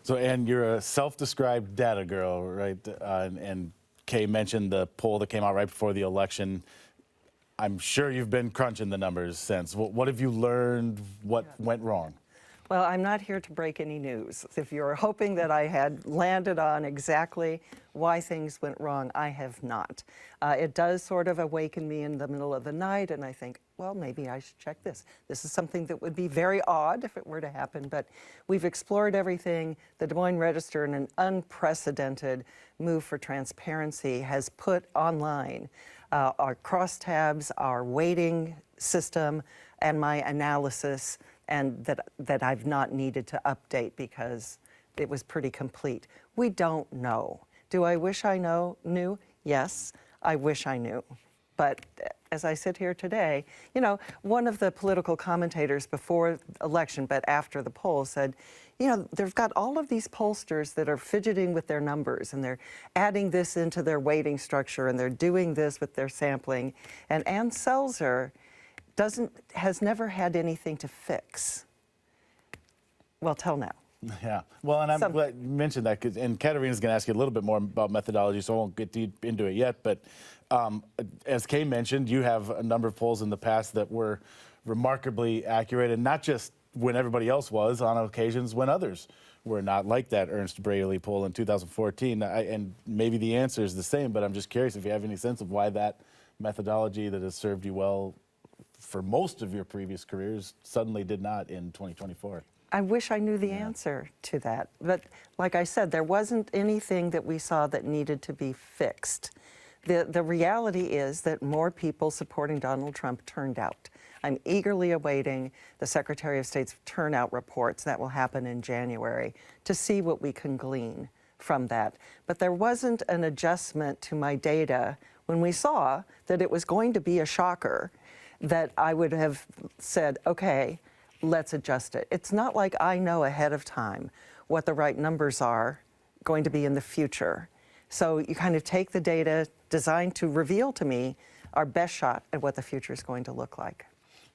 So, Ann, you're a self-described data girl, right? And Kay mentioned the poll that came out right before the election. I'm sure you've been crunching the numbers since. What have you learned? What went wrong? Well, I'm not here to break any news. If you're hoping that I had landed on exactly why things went wrong, I have not. It does sort of awaken me in the middle of the night, and I think, well, maybe I should check this. This is something that would be very odd if it were to happen, but we've explored everything. The Des Moines Register, in an unprecedented move for transparency, has put online our crosstabs, our weighting system, and my analysis, and that I've not needed to update because it was pretty complete. We don't know. Do I wish I knew? Yes, I wish I knew. But as I sit here today, you know, one of the political commentators before election, but after the poll, said, you know, they've got all of these pollsters that are fidgeting with their numbers, and they're adding this into their weighting structure, and they're doing this with their sampling. And Ann Selzer has never had anything to fix. Well, till now. Yeah. Well, and I'm glad you mentioned that, and Katerina's going to ask you a little bit more about methodology, so I won't get deep into it yet. But as Kay mentioned, you have a number of polls in the past that were remarkably accurate, and not just when everybody else was, on occasions when others were not, like that Ernst Braley poll in 2014. And maybe the answer is the same, but I'm just curious if you have any sense of why that methodology that has served you well for most of your previous careers suddenly did not in 2024. I wish I knew the answer to that. But like I said, there wasn't anything that we saw that needed to be fixed. The reality is that more people supporting Donald Trump turned out. I'm eagerly awaiting the Secretary of State's turnout reports that will happen in January to see what we can glean from that. But there wasn't an adjustment to my data when we saw that it was going to be a shocker, that I would have said, okay, let's adjust it. It's not like I know ahead of time what the right numbers are going to be in the future. So you kind of take the data designed to reveal to me our best shot at what the future is going to look like.